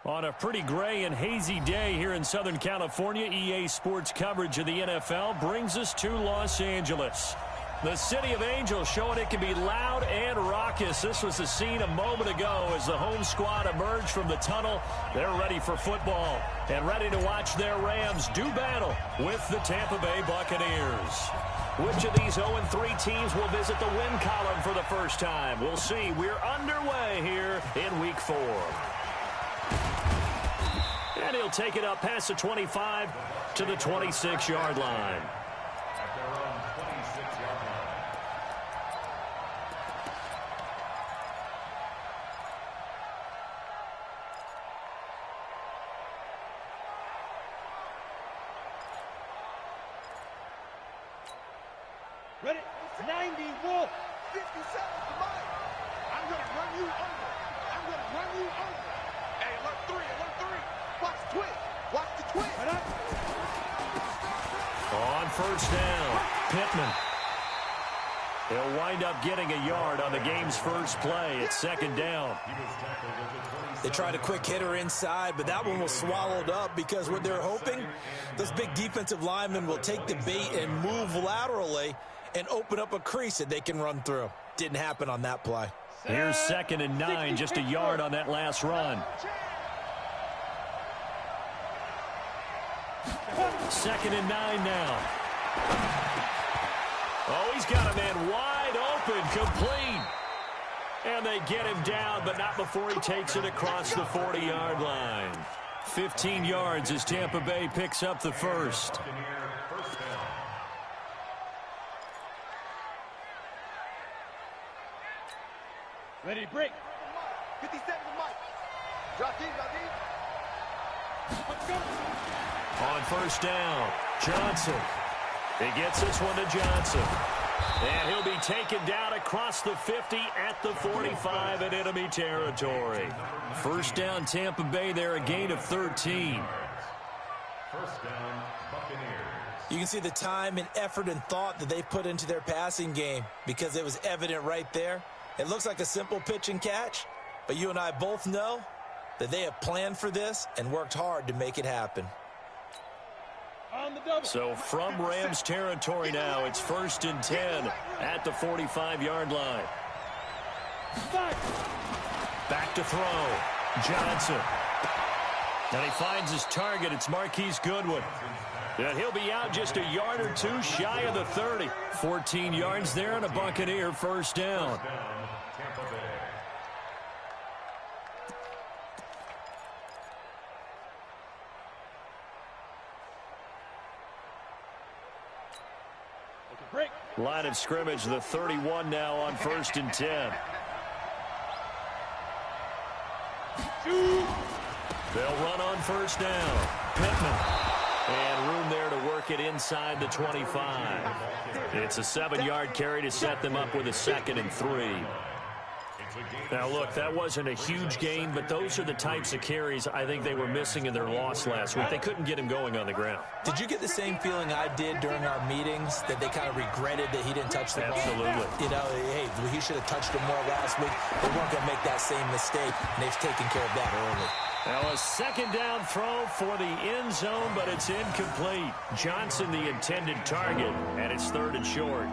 On a pretty gray and hazy day here in Southern California, EA Sports coverage of the NFL brings us to Los Angeles. The City of Angels showing it can be loud and raucous. This was the scene a moment ago as the home squad emerged from the tunnel. They're ready for football and ready to watch their Rams do battle with the Tampa Bay Buccaneers. Which of these 0-3 teams will visit the win column for the first time? We'll see. We're underway here in Week 4. And he'll take it up past the 25 to the 26-yard line. Ready? 90, Wolf. 57 to Mike. I'm going to run you over. I'm going to run you over. Hey, alert 3, alert 3. Watch the twist. Watch the twist. On first down, Pittman. He'll wind up getting a yard on the game's first play. It's second down. They tried a quick hitter inside, but that one was swallowed up because what they're hoping, those big defensive linemen will take the bait and move laterally and open up a crease that they can run through. Didn't happen on that play. Here's 2nd and 9, just a yard on that last run. 2nd and 9 now. Oh, he's got a man wide open, complete. And they get him down, but not before he takes it across the 40-yard line. 15 yards as Tampa Bay picks up the first. Ready, break. 57 to Mike. Drop deep, drop deep. Let's go. On first down, Johnson. He gets this one to Johnson. And he'll be taken down across the 50 at the 45 in enemy territory. First down, Tampa Bay there, a gain of 13. First down, Buccaneers. You can see the time and effort and thought that they put into their passing game because it was evident right there. It looks like a simple pitch and catch, but you and I both know that they have planned for this and worked hard to make it happen. So from Rams territory now, it's 1st and 10 at the 45-yard line. Back to throw. Johnson. And he finds his target. It's Marquise Goodwin. And he'll be out just a yard or two shy of the 30. 14 yards there and a Buccaneer first down. Line of scrimmage, the 31 now on 1st and 10. They'll run on first down. Pittman. And room there to work it inside the 25. It's a 7-yard carry to set them up with a 2nd and 3. Now, look, that wasn't a huge gain, but those are the types of carries I think they were missing in their loss last week. They couldn't get him going on the ground. Did you get the same feeling I did during our meetings, that they kind of regretted that he didn't touch the ball? Absolutely. You know, hey, he should have touched it more last week. They weren't going to make that same mistake, and they've taken care of that early. Now a second down throw for the end zone, but it's incomplete. Johnson the intended target, and it's 3rd and short.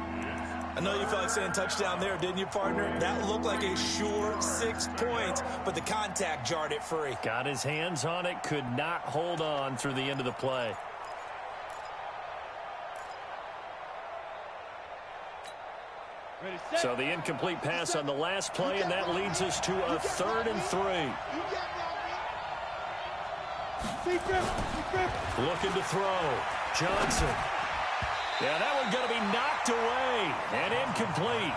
I know you felt like saying touchdown there, didn't you, partner? That looked like a sure 6 points, but the contact jarred it free. Got his hands on it, could not hold on through the end of the play. So the incomplete pass on the last play, and that leads us to a 3rd and 3. Looking to throw. Johnson. Yeah, that one's going to be knocked away and incomplete.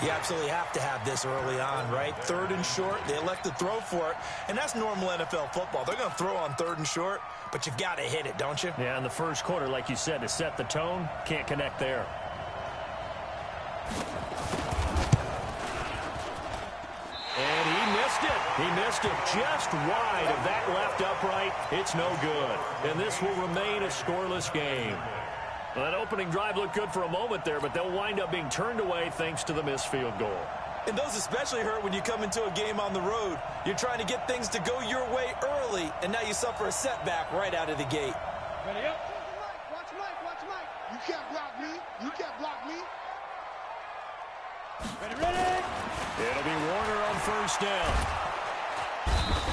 You absolutely have to have this early on, right? 3rd and short, they elect to throw for it, and that's normal NFL football. They're going to throw on 3rd and short, but you've got to hit it, don't you? Yeah, in the first quarter, like you said, to set the tone, can't connect there. And he missed it. He missed it just wide of that left upright. It's no good. And this will remain a scoreless game. Well, that opening drive looked good for a moment there, but they'll wind up being turned away thanks to the missed field goal. And those especially hurt when you come into a game on the road. You're trying to get things to go your way early, and now you suffer a setback right out of the gate. Ready up. Watch Mike, watch Mike. You can't block me. You can't block me. Ready. It'll be Warner on first down.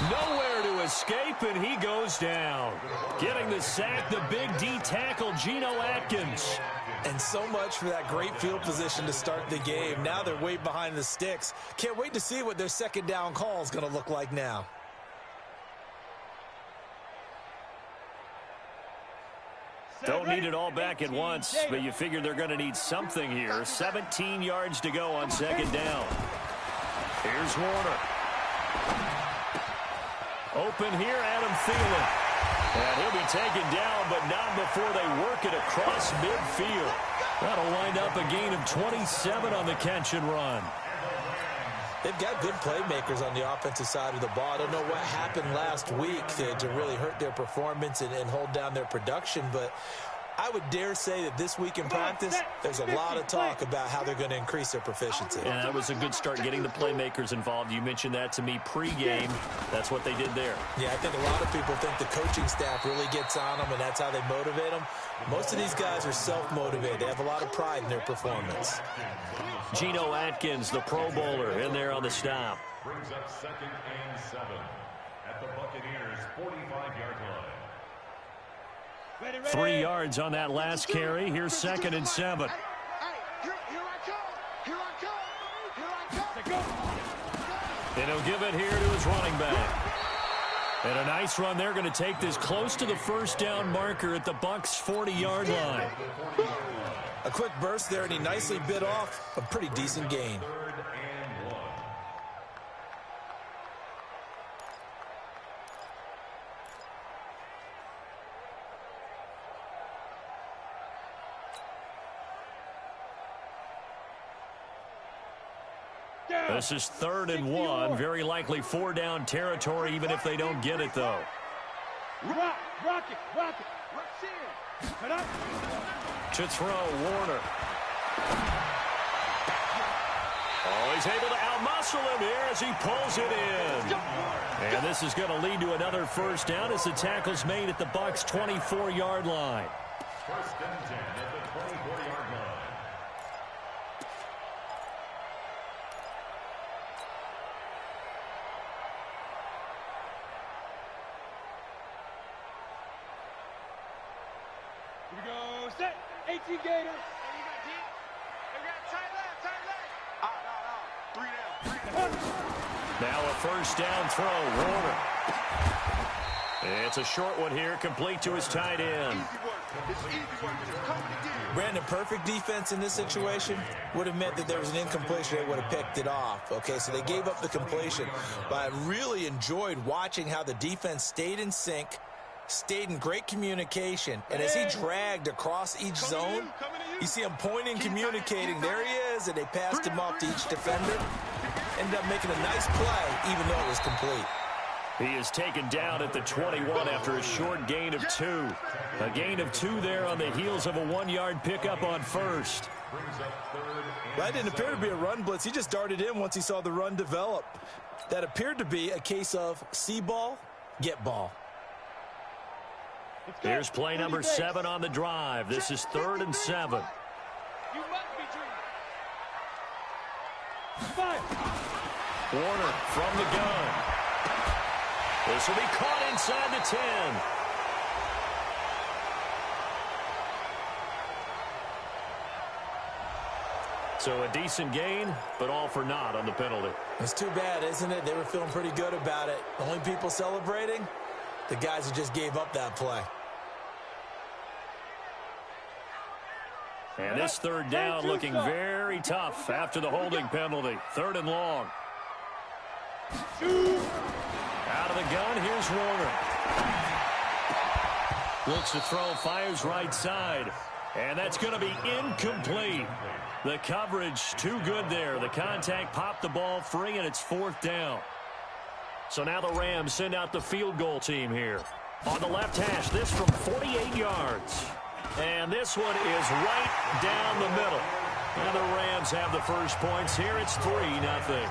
Nowhere to escape, and he goes down. Getting the sack, the big D tackle, Geno Atkins. And so much for that great field position to start the game. Now they're way behind the sticks. Can't wait to see what their second down call is going to look like now. Don't need it all back at once, but you figure they're going to need something here. 17 yards to go on second down. Here's Warner. Open here, Adam Thielen. And he'll be taken down, but not before they work it across midfield. That'll wind up a gain of 27 on the catch and run. They've got good playmakers on the offensive side of the ball. I don't know what happened last week to really hurt their performance and hold down their production, but I would dare say that this week in practice, there's a lot of talk about how they're going to increase their proficiency. And that was a good start getting the playmakers involved. You mentioned that to me pregame. That's what they did there. Yeah, I think a lot of people think the coaching staff really gets on them, and that's how they motivate them. Most of these guys are self-motivated. They have a lot of pride in their performance. Geno Atkins, the Pro Bowler, in there on the stop. Brings up 2nd and 7 at the Buccaneers' 45-yard line. 3 yards on that last carry. Here's 2nd and 7. Hey, here I come. Here I come. And he'll give it here to his running back. And a nice run. They're going to take this close to the first down marker at the Bucs' 40-yard line. A quick burst there, and he nicely bit off a pretty decent gain. 3rd and 1. This is 3rd and 1. Very likely 4-down territory, even if they don't get it, though. Rock it. Rush in. Cut up. To throw, Warner. Oh, he's able to outmuscle him here as he pulls it in. And this is going to lead to another first down as the tackle's made at the Bucs' 24-yard line. 1st and 10 at the 24-yard line. Here we go. Set. 18 Gators. Hey, you got G? Hey, we got tight left. No. 3 down. Now a first down throw, Warner. It's a short one here, complete to his tight end. It's easy work. Just come again. Brandon, perfect defense in this situation would have meant that there was an incompletion. They would have picked it off. Okay, so they gave up the completion. But I really enjoyed watching how the defense stayed in sync, stayed in great communication. And as he dragged across each zone, you see him pointing, communicating. There he is, and they passed him off to each defender. Ended up making a nice play, even though it was complete. He is taken down at the 21 after a short gain of 2. A gain of 2 there on the heels of a 1-yard pickup on first. That didn't appear to be a run blitz. He just darted in once he saw the run develop. That appeared to be a case of see ball, get ball. Here's play number 7 on the drive. This is 3rd and 7. You must be dreaming. Warner from the gun. This will be caught inside the 10. So a decent gain, but all for naught on the penalty. It's too bad, isn't it? They were feeling pretty good about it. The only people celebrating, the guys who just gave up that play. And this 3rd down looking very tough after the holding penalty. 3rd and long. Out of the gun, here's Warner. Looks to throw, fires right side. And that's going to be incomplete. The coverage too good there. The contact popped the ball free, and it's 4th down. So now the Rams send out the field goal team here. On the left hash, this from 48 yards. And this one is right down the middle. And the Rams have the first points here. It's 3-0.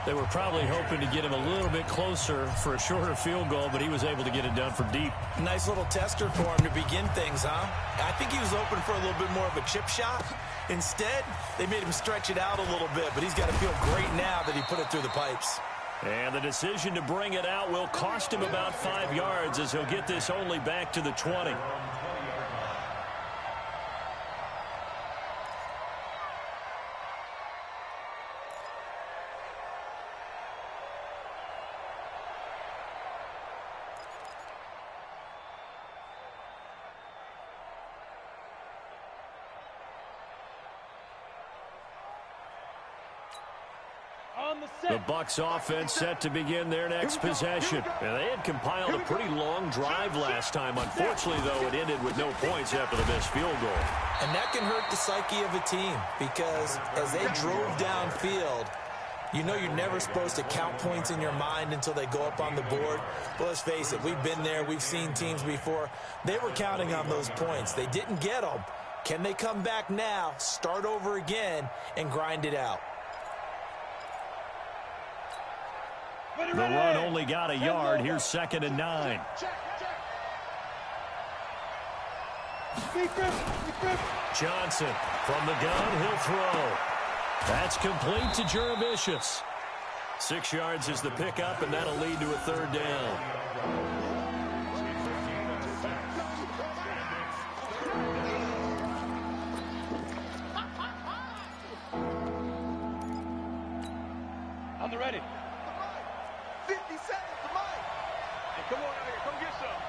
They were probably hoping to get him a little bit closer for a shorter field goal, but he was able to get it done from deep. Nice little tester for him to begin things, huh? I think he was open for a little bit more of a chip shot. Instead, they made him stretch it out a little bit, but he's got to feel great now that he put it through the pipes. And the decision to bring it out will cost him about 5 yards as he'll get this only back to the 20. The Bucs offense set to begin their next possession. And they had compiled a pretty long drive last time. Unfortunately, though, it ended with no points after the missed field goal. And that can hurt the psyche of a team because as they drove downfield, you know you're never supposed to count points in your mind until they go up on the board. But let's face it, we've been there. We've seen teams before. They were counting on those points. They didn't get them. Can they come back now, start over again, and grind it out? The run only got a yard. Here's 2nd and 9. Johnson from the gun. He'll throw. That's complete to Jervicius. 6 yards is the pickup, and that'll lead to a 3rd down. On the ready. 50 seconds to Mike. Hey, come on out here. Come get some.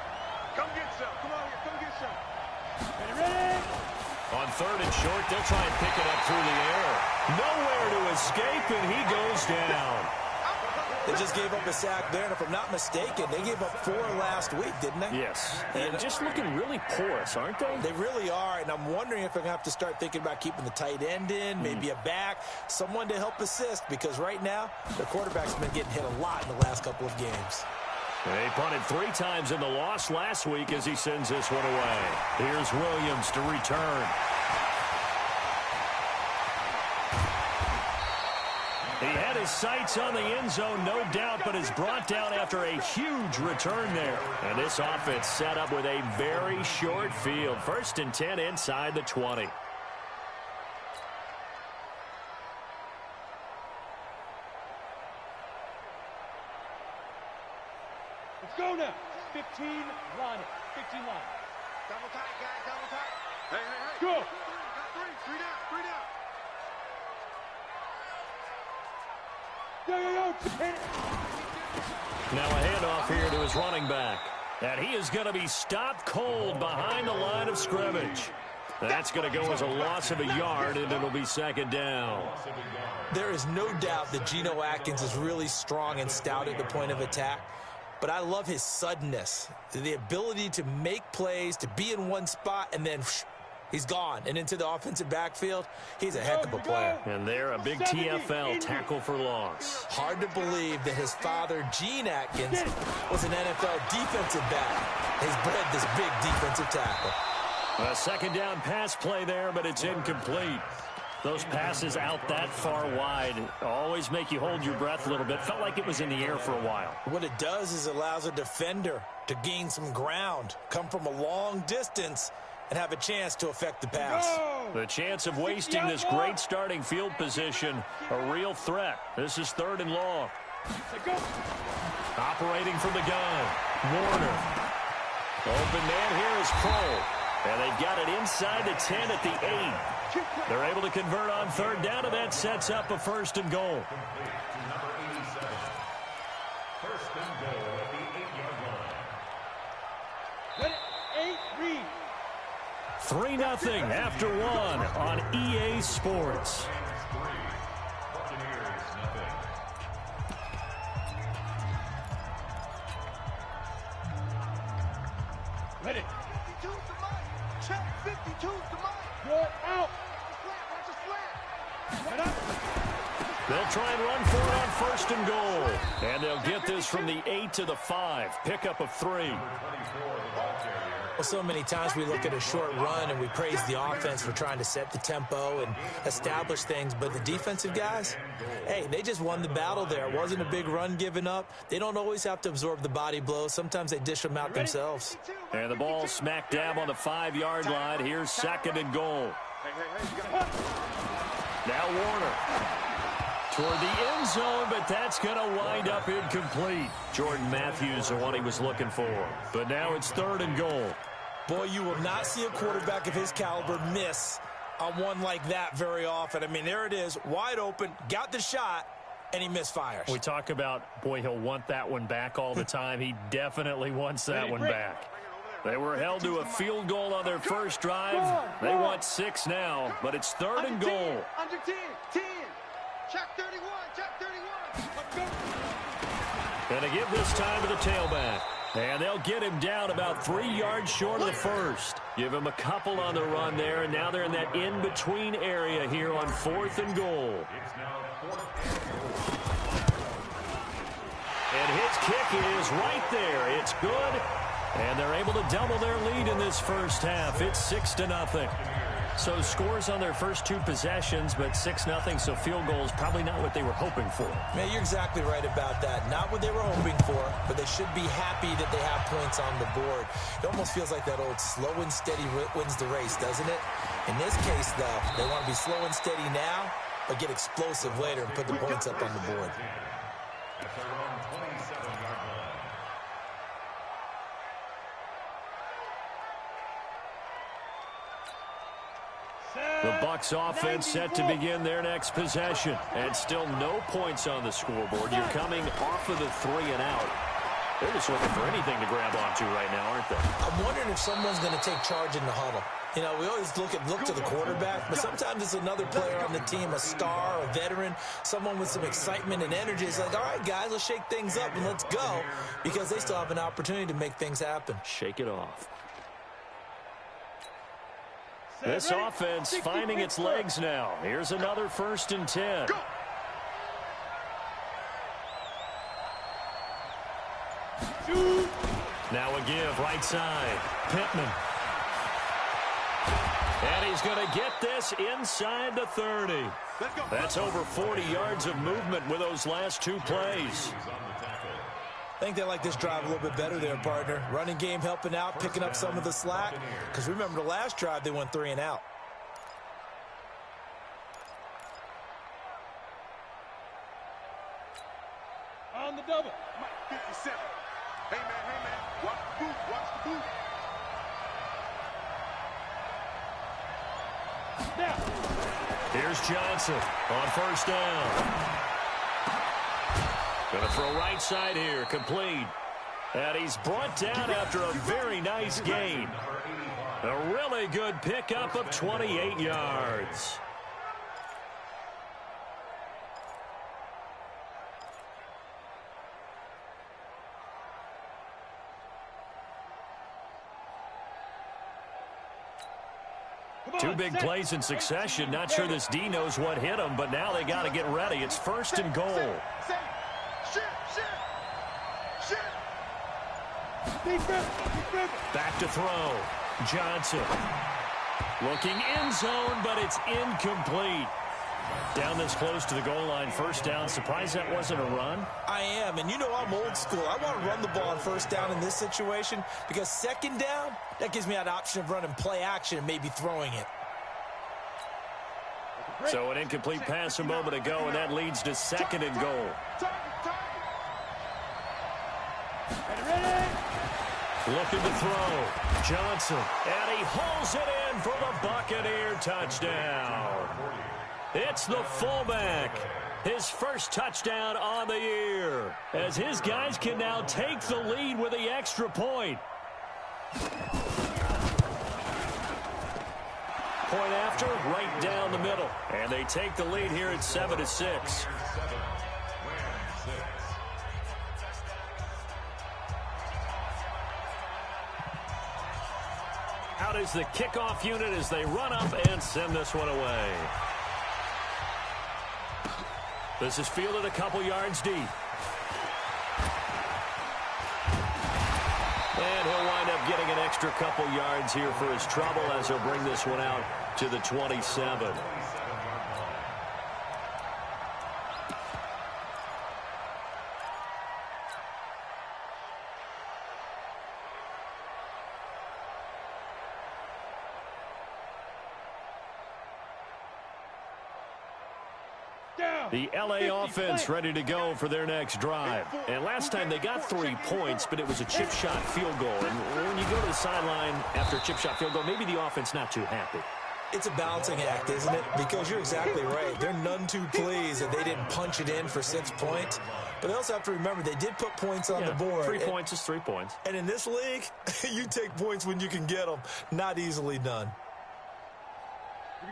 Come get some. Come on here. Come get some. Ready? On 3rd and short, they'll try and pick it up through the air. Nowhere to escape, and he goes down. They just gave up a sack there, and if I'm not mistaken, they gave up 4 last week, didn't they? Yes, and just looking really porous, aren't they? They really are, and I'm wondering if they're going to have to start thinking about keeping the tight end in, maybe a back, someone to help assist, because right now, the quarterback's been getting hit a lot in the last couple of games. They punted 3 times in the loss last week as he sends this one away. Here's Williams to return. He had his sights on the end zone, no doubt, but is brought down after a huge return there. And this offense set up with a very short field. 1st and 10 inside the 20. Let's go now. 15 line. 15 line. Double tight, guys. Double tight. Hey. Go. Three down. Now a handoff here to his running back. And he is going to be stopped cold behind the line of scrimmage. That's going to go as a loss of a yard, and it'll be 2nd down. There is no doubt that Geno Atkins is really strong and stout at the point of attack. But I love his suddenness, the ability to make plays, to be in one spot, and then he's gone and into the offensive backfield. He's a heck of a player. And there, a big TFL tackle for loss. Hard to believe that his father, Gene Atkins, was an NFL defensive back. Has bred this big defensive tackle. A 2nd down pass play there, but it's incomplete. Those passes out that far wide always make you hold your breath a little bit. Felt like it was in the air for a while. What it does is it allows a defender to gain some ground, come from a long distance, and have a chance to affect the pass. The chance of wasting this great starting field position, a real threat. This is 3rd and long. Operating from the gun, Warner. Open man here is Cole. And they've got it inside the 10 at the 8. They're able to convert on 3rd down, and that sets up a 1st and goal. Number 87. 1st and goal at the 8-yard line. Ready? 8, read. 3-0 after 1 on EA Sports. Buccaneers, nothing. Ready. 52's the mic. Check. 52's the mic. You're out. Watch the slant. Get up. They'll try and run for it on 1st and goal. And they'll get this from the 8 to the 5. Pickup of 3. Well, so many times we look at a short run and we praise the offense for trying to set the tempo and establish things. But the defensive guys, hey, they just won the battle there. It wasn't a big run given up. They don't always have to absorb the body blows. Sometimes they dish them out themselves. And the ball smack dab on the 5-yard line. Here's 2nd and goal. Now Warner. Toward the end zone, but that's going to wind up incomplete. Jordan Matthews, the one he was looking for. But now it's 3rd and goal. Boy, you will not see a quarterback of his caliber miss on one like that very often. I mean, there it is, wide open, got the shot, and he misfires. We talk about, boy, he'll want that one back all the time. He definitely wants that one back. They were held to a field goal on their first drive. They want 6 now, but it's 3rd and goal. Under 10, 10. Check 31, check 31. And they give this time to the tailback. And they'll get him down about 3 yards short of the first. Give him a couple on the run there, and now they're in that in-between area here on 4th and goal. And his kick is right there. It's good. And they're able to double their lead in this first half. It's 6-0. So scores on their first 2 possessions, but 6-0, so field goals probably not what they were hoping for. Man, you're exactly right about that. Not what they were hoping for, but they should be happy that they have points on the board. It almost feels like that old slow and steady wins the race, doesn't it? In this case, though, they want to be slow and steady now, but get explosive later and put the points up on the board. The Bucs offense set to begin their next possession. And still no points on the scoreboard. You're coming off of the 3 and out. They're just looking for anything to grab onto right now, aren't they? I'm wondering if someone's going to take charge in the huddle. You know, we always look to the quarterback, but sometimes it's another player on the team, a star, a veteran, someone with some excitement and energy. It's like, all right, guys, let's shake things up and let's go, because they still have an opportunity to make things happen. Shake it off. This offense finding its legs now. Here's another 1st and 10. Now a give, right side. Pittman. And he's going to get this inside the 30. That's over 40 yards of movement with those last 2 plays. I think they like this drive a little bit better there, partner. Running game helping out, picking up some of the slack. Because remember, the last drive, they went 3 and out. On the double. 57. Hey, man. Watch the boot. Watch the boot. Now, here's Johnson on 1st down. Going to throw right side here, complete. And he's brought down after a very nice gain. A really good pickup of 28 yards. Two big plays in succession. Not sure this D knows what hit him, but now they got to get ready. It's 1st and goal. Back to throw. Johnson. Looking end zone, but it's incomplete. Down this close to the goal line, 1st down. Surprised that wasn't a run? I am, and you know I'm old school. I want to run the ball on 1st down in this situation because 2nd down, that gives me that option of running play action and maybe throwing it. So an incomplete pass a moment ago, and that leads to 2nd and goal. Looking to throw. Johnson. And he hauls it in for the Buccaneer touchdown. It's the fullback. His first touchdown on the year. As his guys can now take the lead with the extra point. Point after, right down the middle. And they take the lead here at 7-6. Out is the kickoff unit as they run up and send this one away. This is fielded a couple yards deep. And he'll wind up getting an extra couple yards here for his trouble as he'll bring this one out to the 27. The LA offense ready to go for their next drive. And last time they got 3 points, but it was a chip shot field goal. And when you go to the sideline after a chip shot field goal, maybe the offense not too happy. It's a balancing act, isn't it? Because you're exactly right. They're none too pleased that they didn't punch it in for 6 points. But they also have to remember they did put points on the board. 3 points is 3 points. And in this league, you take points when you can get them. Not easily done.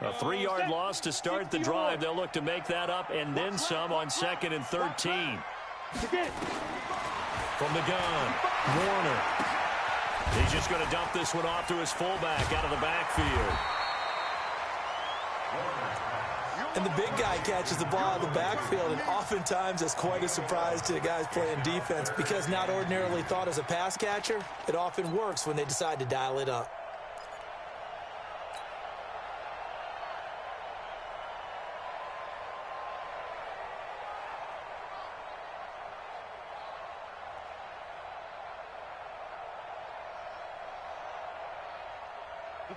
A 3-yard loss to start the drive. They'll look to make that up and then some on 2nd and 13. From the gun, Warner. He's just going to dump this one off to his fullback out of the backfield. And the big guy catches the ball out of the backfield, and oftentimes it's quite a surprise to the guys playing defense because not ordinarily thought as a pass catcher, it often works when they decide to dial it up.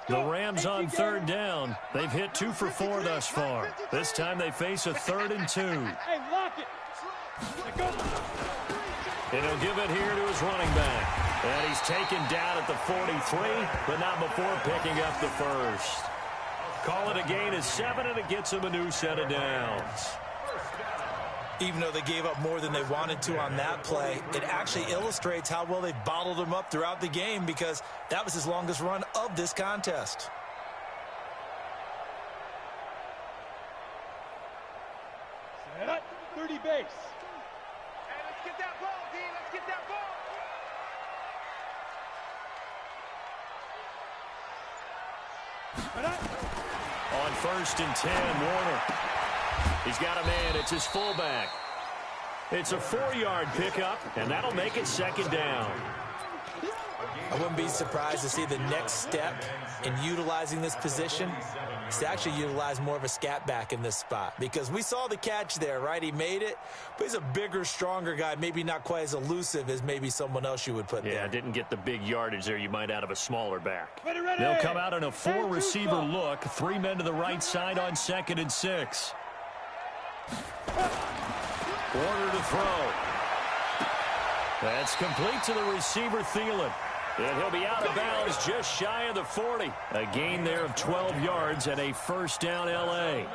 The Rams on 3rd down. They've hit 2 for 4 thus far. This time they face a 3rd and 2. Hey, lock it. And he'll give it here to his running back. And he's taken down at the 43, but not before picking up the first. Call it a gain of 7, and it gets him a new set of downs. Even though they gave up more than they wanted to on that play, it actually illustrates how well they bottled him up throughout the game because that was his longest run of this contest. Set up, 30 base. Hey, let's get that ball, D. Let's get that ball. On 1st and 10, Warner. He's got a man. It's his fullback. It's a 4-yard pickup, and that'll make it 2nd down. I wouldn't be surprised to see the next step in utilizing this position is to actually utilize more of a scat back in this spot because we saw the catch there, right? He made it, but he's a bigger, stronger guy, maybe not quite as elusive as maybe someone else you would put there. Yeah, didn't get the big yardage there you might out of a smaller back. Ready. They'll come out in a 4-receiver look. 3 men to the right side on 2nd and 6. Warner to throw. That's complete to the receiver, Thielen. And he'll be out of bounds just shy of the 40. A gain there of 12 yards and a 1st down L.A.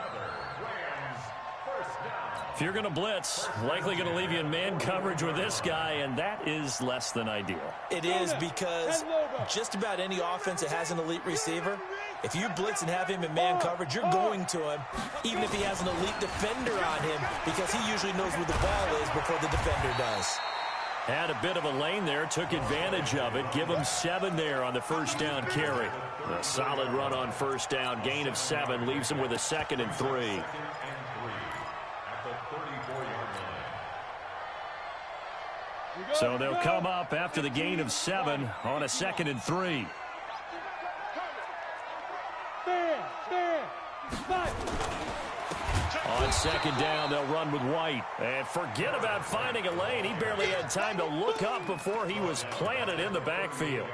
If you're going to blitz, likely going to leave you in man coverage with this guy, and that is less than ideal. It is because just about any offense that has an elite receiver, if you blitz and have him in man coverage, you're going to him, even if he has an elite defender on him, because he usually knows where the ball is before the defender does. Had a bit of a lane there, took advantage of it. Give him 7 there on the 1st down carry. A solid run on 1st down, gain of 7, leaves him with a 2nd and 3. So they'll come up after the gain of 7 on a 2nd and 3. On 2nd down, they'll run with White. And forget about finding a lane. He barely had time to look up before he was planted in the backfield.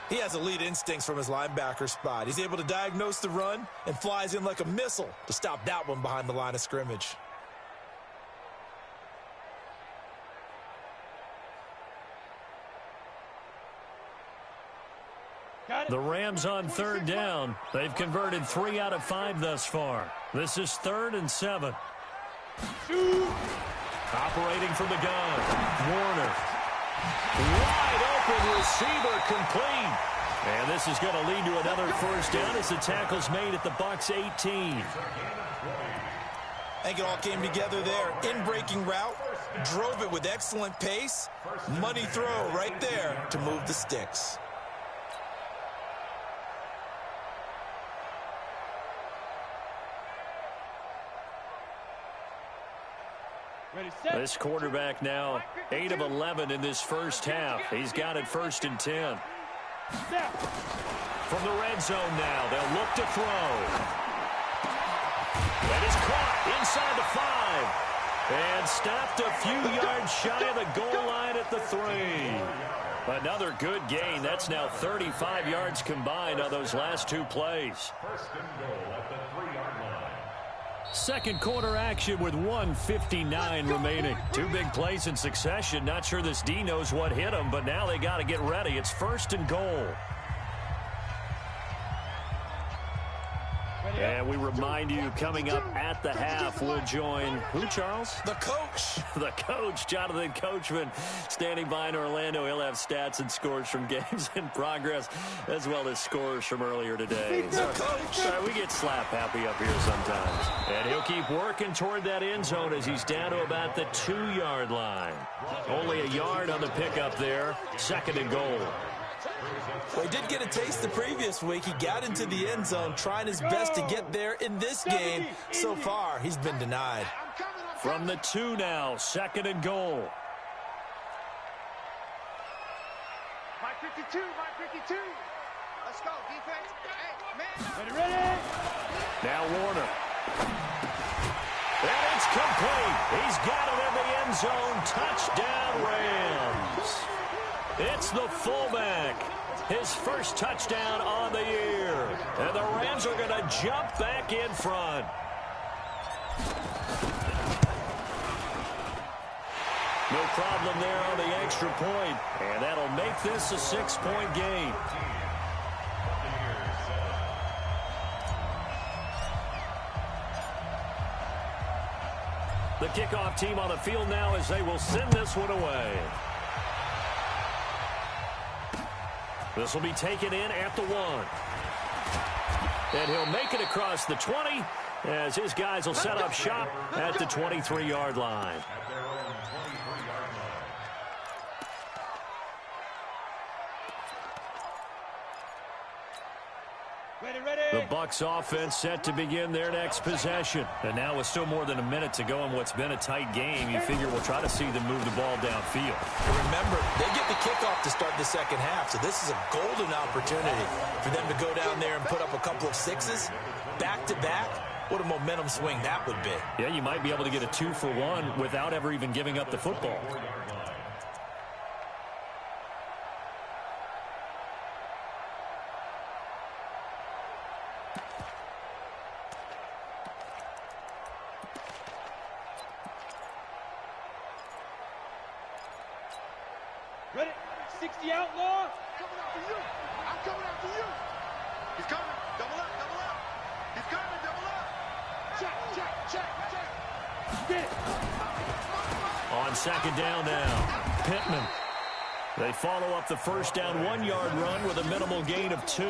He has elite instincts from his linebacker spot. He's able to diagnose the run and flies in like a missile to stop that one behind the line of scrimmage. The Rams on 3rd down. They've converted 3 out of 5 thus far. This is 3rd and 7. Operating from the gun. Warner. Wide open receiver complete. And this is going to lead to another 1st down as the tackle's made at the Bucs 18. I think it all came together there. In-breaking route, drove it with excellent pace. Money throw right there to move the sticks. This quarterback now 8 of 11 in this first half. He's got it 1st and 10. From the red zone now, they'll look to throw. That is caught inside the 5. And stopped a few yards shy of the goal line at the 3. Another good gain. That's now 35 yards combined on those last 2 plays. 1st and goal at the 3-yard line. Second quarter action with 1:59 remaining. 2 big plays in succession. Not sure this D knows what hit him, but now they got to get ready. It's 1st and goal. And we remind you, coming up at the half, we'll join who, Charles? The coach. The coach, Jonathan Coachman, standing by in Orlando. He'll have stats and scores from games in progress, as well as scores from earlier today. The coach. Sorry, we get slap happy up here sometimes. And he'll keep working toward that end zone as he's down to about the 2-yard line. Only a yard on the pickup there. 2nd and goal. Well, he did get a taste the previous week. He got into the end zone, trying his best to get there in this game. So far, he's been denied. From the 2 now, 2nd and goal. My 52, my 52. Let's go, defense. Hey, man. Ready. Now Warner. And it's complete. He's got it in the end zone. Touchdown, Rams. It's the fullback. His first touchdown on the year. And the Rams are going to jump back in front. No problem there on the extra point. And that'll make this a 6-point game. The kickoff team on the field now as they will send this one away. This will be taken in at the 1. And he'll make it across the 20 as his guys will set up shop at the 23-yard line. At their own 23-yard line. The Bucs offense set to begin their next possession. And now with still more than a minute to go in what's been a tight game, you figure we'll try to see them move the ball downfield. Remember, they get the kickoff to start the second half, so this is a golden opportunity for them to go down there and put up a couple of 6s back-to-back. What a momentum swing that would be. Yeah, you might be able to get a 2-for-1 without ever even giving up the football. Ready? 60 outlaw. Coming after you. I'm coming after you. He's coming. Double up, double up. He's coming, double up. Check, check, check, check. Get it. On 2nd down now, Pittman. They follow up the first down 1-yard run with a minimal gain of 2.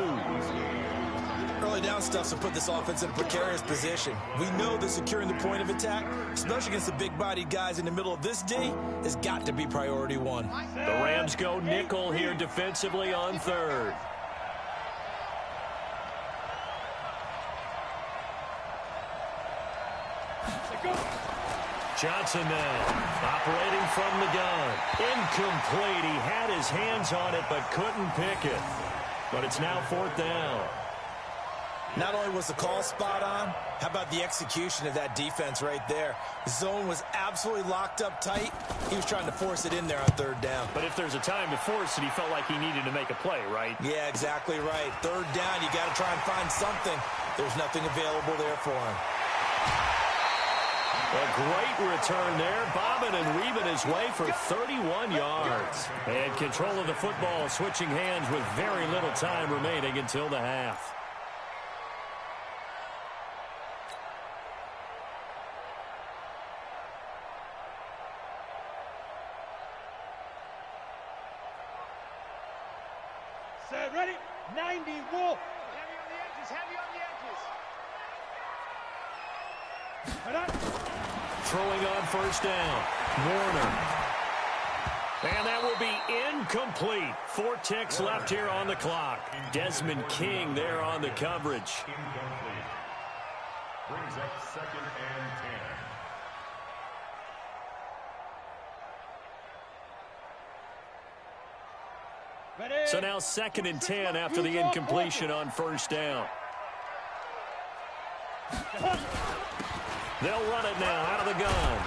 Early down stuffs will put this offense in a precarious position. We know that securing the point of attack, especially against the big-bodied guys in the middle of this D, has got to be priority 1. The Rams go nickel here defensively on 3rd. Johnson now, operating from the gun. Incomplete. He had his hands on it, but couldn't pick it. But it's now 4th down. Not only was the call spot on, how about the execution of that defense right there? The zone was absolutely locked up tight. He was trying to force it in there on 3rd down. But if there's a time to force it, he felt like he needed to make a play, right? Yeah, exactly right. 3rd down, you got to try and find something. There's nothing available there for him. A great return there, bobbing and weaving his way for 31 yards. And control of the football switching hands with very little time remaining until the half. Set, ready? 90, Wolf. Heavy on the edges, heavy on the edges. Throwing on first down, Warner. And that will be incomplete. 4 ticks left here on the clock. Desmond King there on the coverage. Incomplete. Brings up 2nd and 10. So now 2nd and 10 after the incompletion on first down. They'll run it now out of the gun.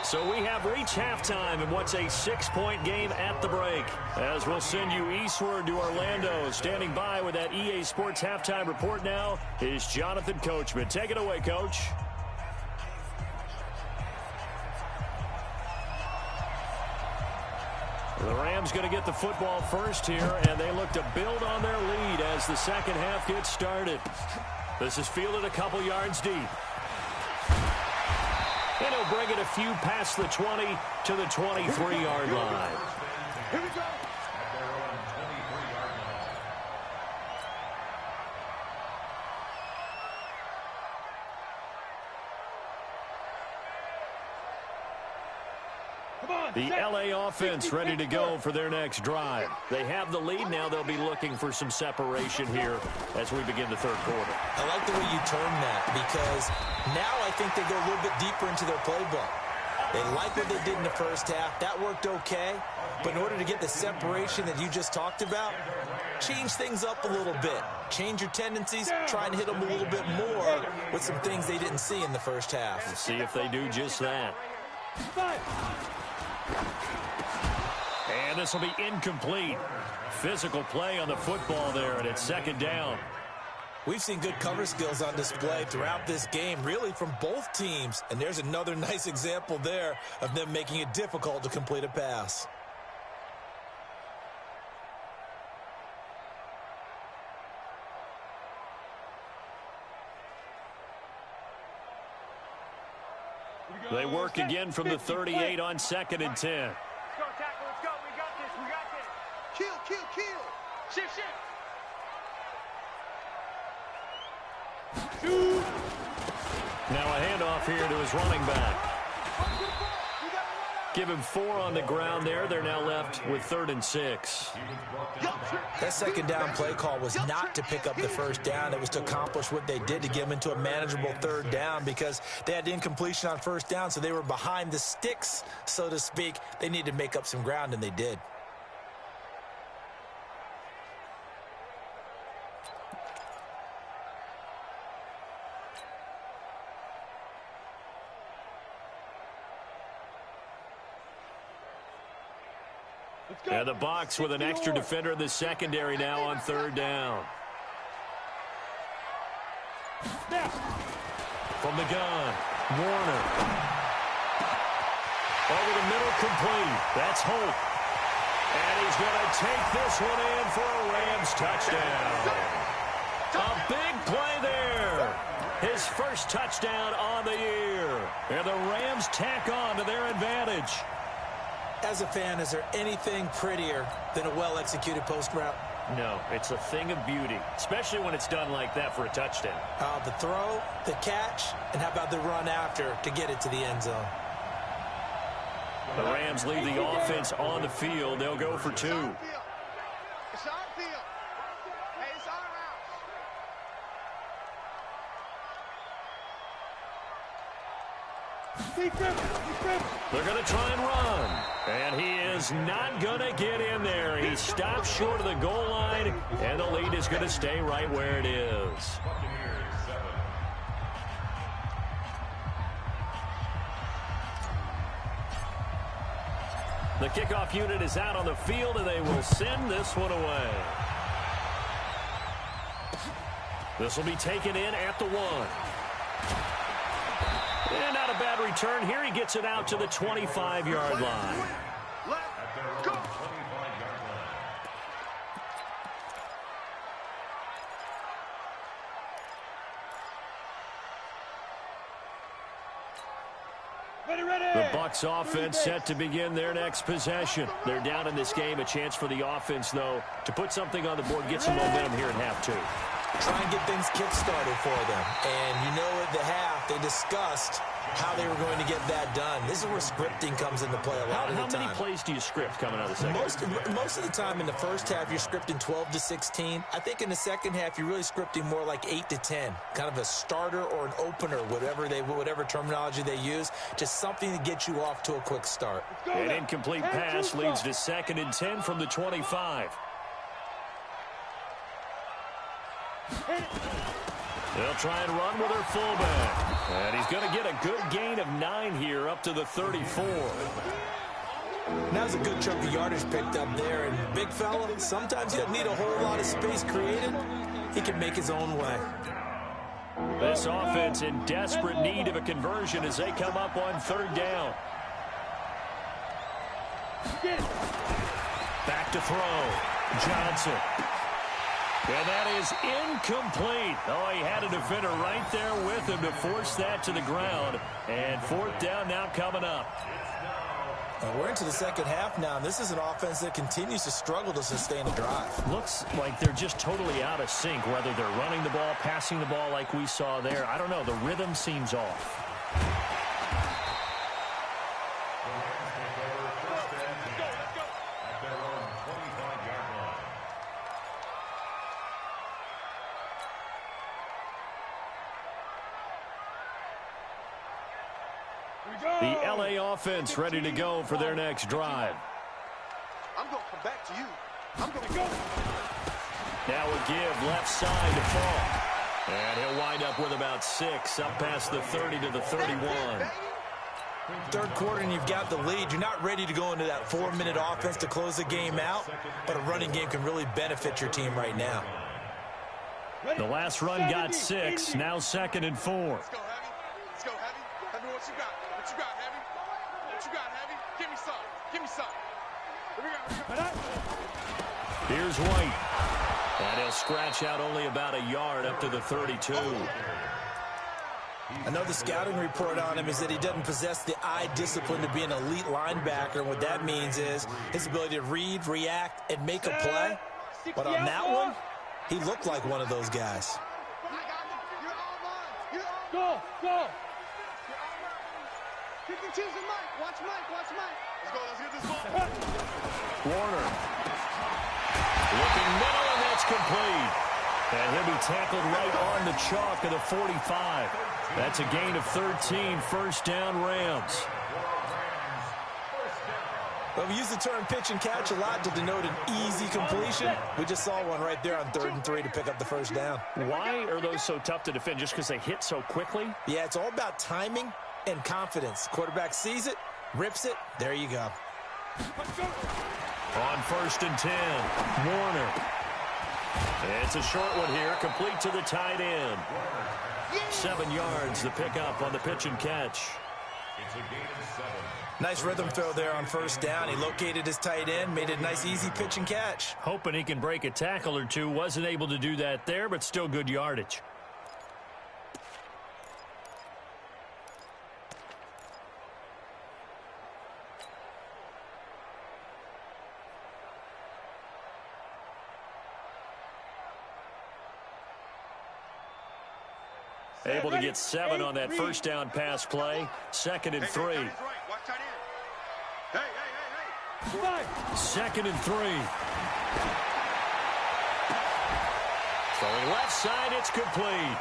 So we have reached halftime in what's a 6-point game at the break. As we'll send you eastward to Orlando. Standing by with that EA Sports halftime report now is Jonathan Coachman. Take it away, Coach. The Rams going to get the football first here, and they look to build on their lead as the second half gets started. This is fielded a couple yards deep. And he'll bring it a few past the 20 to the 23-yard line. Here we go. The LA offense ready to go for their next drive. They have the lead. Now they'll be looking for some separation here as we begin the third quarter. I like the way you term that, because now I think they go a little bit deeper into their playbook. They like what they did in the first half. That worked okay. But in order to get the separation that you just talked about, change things up a little bit. Change your tendencies. Try and hit them a little bit more with some things they didn't see in the first half. We'll see if they do just that. And this will be incomplete. Physical play on the football there, and it's 2nd down. We've seen good cover skills on display throughout this game, really from both teams. And there's another nice example there of them making it difficult to complete a pass. They work again from the 38 on 2nd and 10. Let's go, tackle. Let's go. We got this. We got this. Kill, kill, kill. Shift, shift. Now a handoff here to his running back. Give him 4 on the ground there. They're now left with 3rd and 6. That 2nd down play call was not to pick up the first down. It was to accomplish what they did to get them into a manageable 3rd down, because they had incompletion on first down, so they were behind the sticks, so to speak. They needed to make up some ground, and they did. And the box with an extra defender in the secondary now on 3rd down. From the gun, Warner. Over the middle, complete. That's Hope. And he's going to take this one in for a Rams touchdown. A big play there. His first touchdown on the year. And the Rams tack on to their advantage. As a fan, is there anything prettier than a well-executed post route? No, it's a thing of beauty, especially when it's done like that for a touchdown. The throw, the catch, and how about the run after to get it to the end zone? The Rams leave the offense on the field. They'll go for 2. It's our field. Hey, it's our house. They're going to try and run. And he is not going to get in there. He stops short of the goal line, and the lead is going to stay right where it is. The kickoff unit is out on the field, and they will send this one away. This will be taken in at the 1. And not a bad return here. He gets it out to the 25-yard line. Let's go. The Bucs offense set to begin their next possession. They're down in this game. A chance for the offense, though, to put something on the board, get some momentum here in half 2. Try and get things kick-started for them. And you know at the half, they discussed how they were going to get that done. This is where scripting comes into play a lot of the time. How many plays do you script coming out of the second? Most of the time in the first half, you're scripting 12 to 16. I think in the second half, you're really scripting more like 8 to 10. Kind of a starter or an opener, whatever terminology they use. Just something to get you off to a quick start. An incomplete pass leads to 2nd and 10 from the 25. They'll try and run with their fullback. And he's going to get a good gain of 9 here up to the 34. That was a good chunk of yardage picked up there. And big fella, sometimes he doesn't need a whole lot of space created. He can make his own way. This offense in desperate need of a conversion as they come up on 3rd down. Back to throw. Johnson. And that is incomplete. Oh, he had a defender right there with him to force that to the ground. And 4th down now coming up. We're into the second half now. This is an offense that continues to struggle to sustain a drive. Looks like they're just totally out of sync, whether they're running the ball, passing the ball like we saw there. I don't know. The rhythm seems off. The LA offense ready to go for their next drive. I'm going to come back to you. I'm going to go. Now a give left side to fall. And he'll wind up with about 6 up past the 30 to the 31. Third quarter and you've got the lead. You're not ready to go into that 4-minute offense to close the game out, but a running game can really benefit your team right now. The last run got 6. Now 2nd and 4. Let's go, Heavy. Let's go, Heavy. Heavy, what you got? What you got, Heavy? What you got, Heavy? Give me some. Give me some. Here's White. And he'll scratch out only about a yard up to the 32. I know the scouting report on him is that he doesn't possess the eye discipline to be an elite linebacker. And what that means is his ability to read, react, and make a play. But on that one, he looked like one of those guys. Go, go. You can choose the Mike. Watch Mike. Watch Mike. Let's go. Let's get this ball. Warner. Looking middle, and that's complete. And he'll be tackled right on the chalk of the 45. That's a gain of 13. 1st down, Rams. Well, we use the term pitch and catch a lot to denote an easy completion. We just saw one right there on 3rd and 3 to pick up the 1st down. Why are those so tough to defend? Just because they hit so quickly? Yeah, it's all about timing and confidence. Quarterback sees it, rips it, there you go. On 1st and 10, Warner. It's a short one here, complete to the tight end. 7 yards, the pickup on the pitch and catch. It's a gain of 7. Nice rhythm throw there on 1st down. He located his tight end, made it a nice, easy pitch and catch. Hoping he can break a tackle or two. Wasn't able to do that there, but still good yardage. Able to get 7 on that 1st down pass play. 2nd and 3. Hey, watch tight end. Hey. 2nd and 3. Throwing left side, it's complete.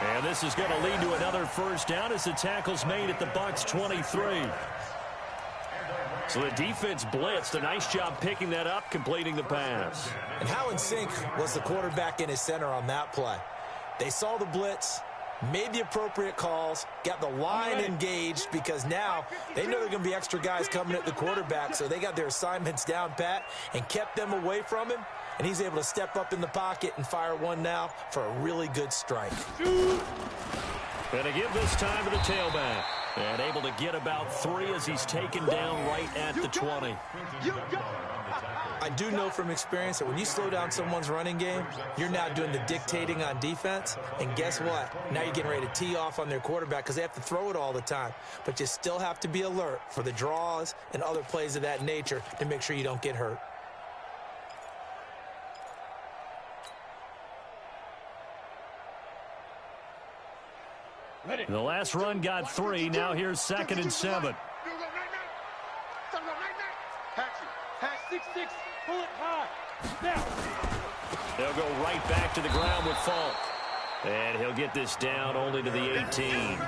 And this is going to lead to another 1st down as the tackle's made at the Bucs 23. So the defense blitzed. A nice job picking that up, completing the pass. And how in sync was the quarterback and his center on that play? They saw the blitz, made the appropriate calls, got the line engaged because now they know there are going to be extra guys coming at the quarterback, so they got their assignments down pat and kept them away from him, and he's able to step up in the pocket and fire one now for a really good strike. And a give this time to the tailback. And able to get about 3 as he's taken down right at the 20. I do know from experience that when you slow down someone's running game, you're now doing the dictating on defense. And guess what? Now you're getting ready to tee off on their quarterback because they have to throw it all the time. But you still have to be alert for the draws and other plays of that nature to make sure you don't get hurt. Ready. The last run got 3. Now here's 2nd and 7. Hatch 6-6. Pull it high. Now. They'll go right back to the ground with Falk. And he'll get this down only to the 18.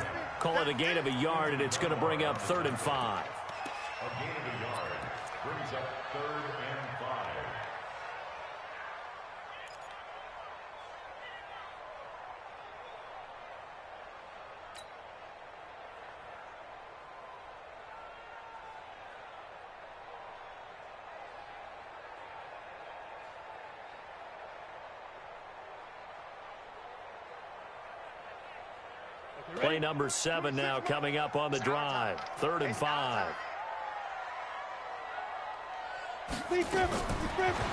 Call it a gain of a yard, and it's going to bring up 3rd and 5. A gain of a yard brings up 3rd and 5. Play number 7 now coming up on the drive. 3rd and 5.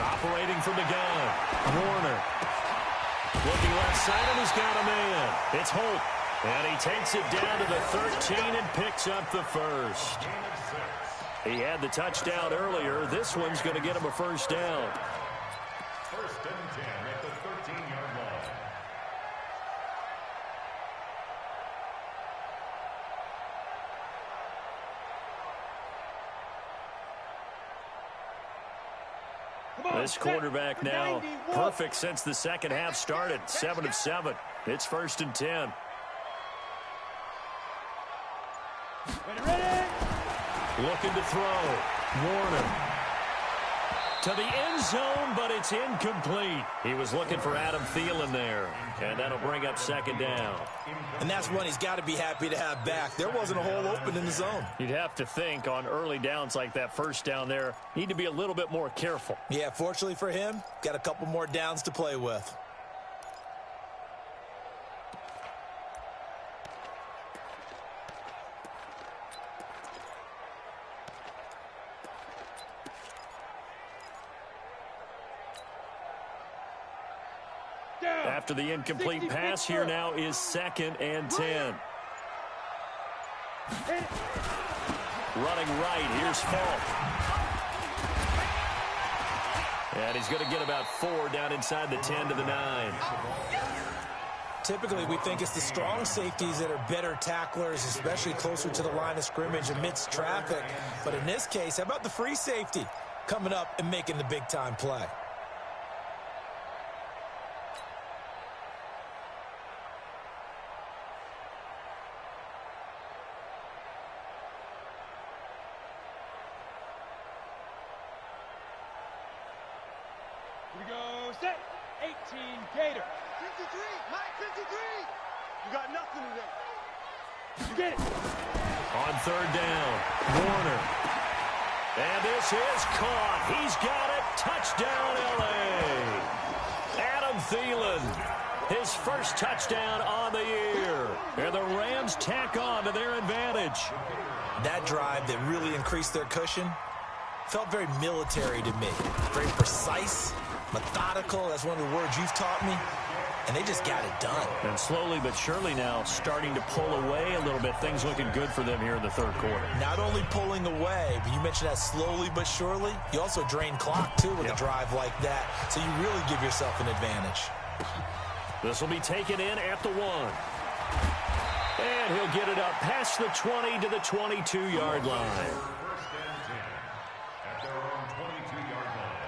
Operating from the gun. Warner. Looking left side, and he's got a man. It's Holt. And he takes it down to the 13 and picks up the first. He had the touchdown earlier. This one's going to get him a first down. 1st and 10 at the 13-yard line. This quarterback now perfect since the second half started. 7 of 7. It's 1st and 10. Looking to throw. Warner. To the end zone, but it's incomplete. He was looking for Adam Thielen there. And that'll bring up 2nd down. And that's one he's got to be happy to have back. There wasn't a hole open in the zone. You'd have to think on early downs like that first down there, need to be a little bit more careful. Yeah, fortunately for him, got a couple more downs to play with. After the incomplete pass, here now is 2nd and 10. Running right, here's Falk. And he's going to get about 4 down inside the 10 to the 9. Typically, we think it's the strong safeties that are better tacklers, especially closer to the line of scrimmage amidst traffic. But in this case, how about the free safety coming up and making the big-time play? Here we go, set. 18, Gator. 53, Mike, 53. You got nothing today. You get it. On 3rd down, Warner. And this is caught. He's got it. Touchdown, L.A. Adam Thielen, his first touchdown on the year. And the Rams tack on to their advantage. That drive that really increased their cushion felt very military to me. Very precise, methodical. That's one of the words you've taught me. And they just got it done. And slowly but surely now starting to pull away a little bit. Things looking good for them here in the 3rd quarter. Not only pulling away, but you mentioned that slowly but surely. You also drain clock, too, with a drive like that. So you really give yourself an advantage. This will be taken in at the 1. And he'll get it up past the 20 to the 22-yard line. 1st and 10 at their own 22-yard line.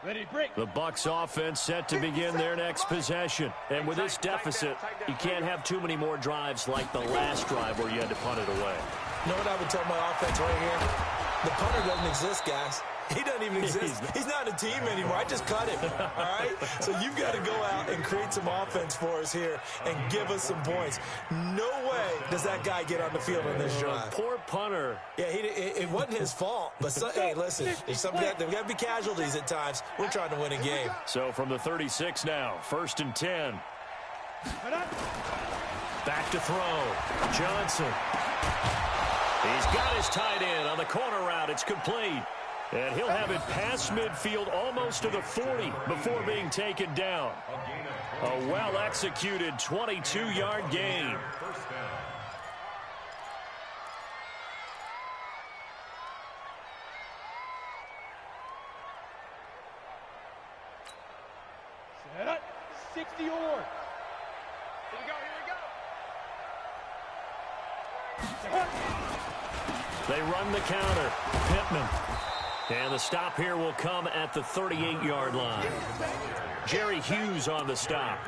Ready, break. The Bucs offense set to begin their next possession. And with this deficit, you can't have too many more drives like the last drive where you had to punt it away. You know what I would tell my offense right here? The punter doesn't exist, guys. He doesn't even exist. He's not a team anymore. I just cut him, all right? So you've got to go out and create some offense for us here and give us some points. No way does that guy get on the field on this drive. Poor punter. Yeah, it wasn't his fault. But, hey, listen, there's got to be casualties at times. We're trying to win a game. So from the 36 now, 1st and 10. Back to throw. Johnson. He's got his tight end on the corner route. It's complete. And he'll have it past midfield almost to the 40 before being taken down. A well-executed 22-yard gain. 60 or. Here we go, here we go. They run the counter. Pittman. And the stop here will come at the 38-yard line. Jerry Hughes on the stop.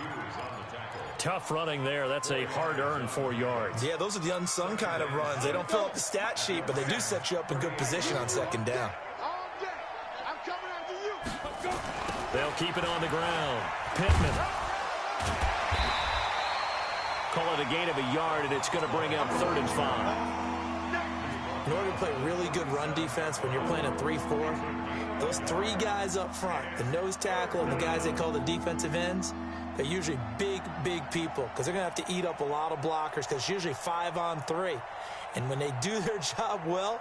Tough running there. That's a hard-earned 4 yards. Yeah, those are the unsung kind of runs. They don't fill up the stat sheet, but they do set you up in good position on second down. I'm coming after you. They'll keep it on the ground. Pittman. Call it a gain of a yard, and it's going to bring up 3rd and 5. In order to play really good run defense when you're playing a 3-4, those 3 guys up front, the nose tackle and the guys they call the defensive ends, they're usually big, big people because they're going to have to eat up a lot of blockers because it's usually 5-on-3. And when they do their job well,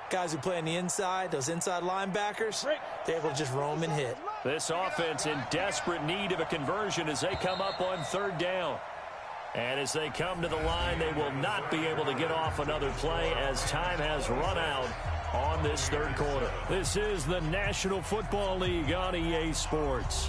guys who play on the inside, those inside linebackers, they're able to just roam and hit. This offense in desperate need of a conversion as they come up on 3rd down. And as they come to the line, they will not be able to get off another play as time has run out on this 3rd quarter. This is the National Football League on EA Sports.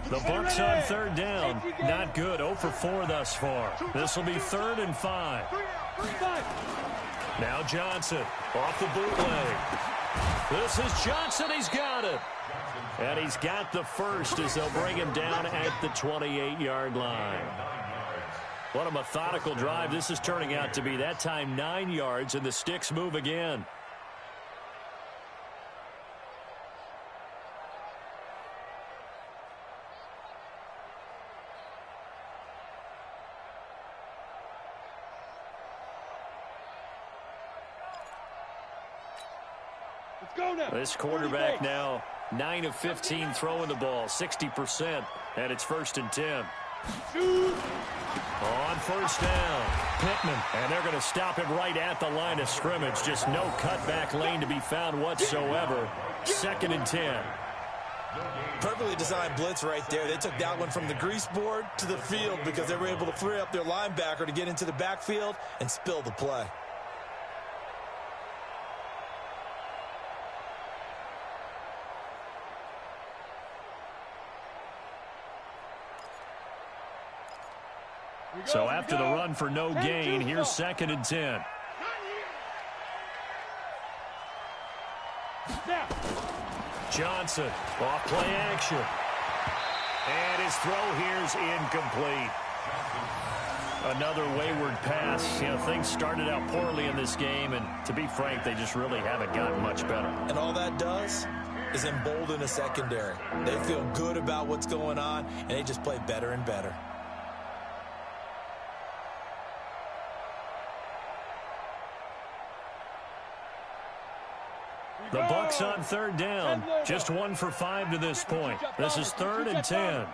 The Bucs on 3rd down. Not good. 0 for 4 thus far. This will be 3rd and 5. Now Johnson off the bootleg. This is Johnson. He's got it. And he's got the first as they'll bring him down at the 28-yard line. What a methodical drive this is turning out to be. That time 9 yards, and the sticks move again. This quarterback now 9 of 15 throwing the ball, 60%, and it's 1st and 10. On 1st down, Pittman, and they're going to stop him right at the line of scrimmage. Just no cutback lane to be found whatsoever. 2nd and 10. Perfectly designed blitz right there. They took that one from the grease board to the field because they were able to free up their linebacker to get into the backfield and spill the play. So after the run for no gain, here's 2nd and 10. Johnson off play action. And his throw here's incomplete. Another wayward pass. You know, things started out poorly in this game, and to be frank, they just really haven't gotten much better. And all that does is embolden the secondary. They feel good about what's going on, and they just play better and better. The Bucs on 3rd down. Just 1 for 5 to this point. This is 3rd and 10.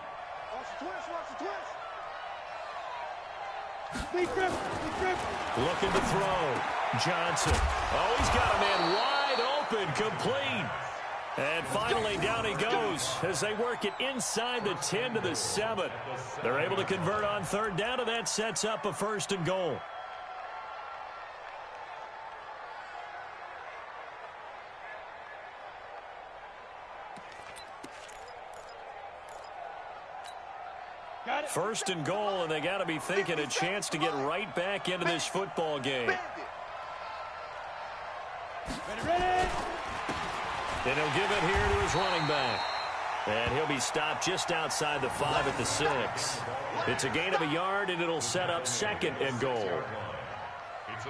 Looking to throw. Johnson. Oh, he's got a man wide open, complete. And finally, down he goes as they work it inside the 10 to the 7. They're able to convert on 3rd down, and that sets up a 1st and goal. First and goal, and they got to be thinking a chance to get right back into this football game. Ready. And he'll give it here to his running back. And he'll be stopped just outside the 5 at the 6. It's a gain of a yard, and it'll set up 2nd and goal.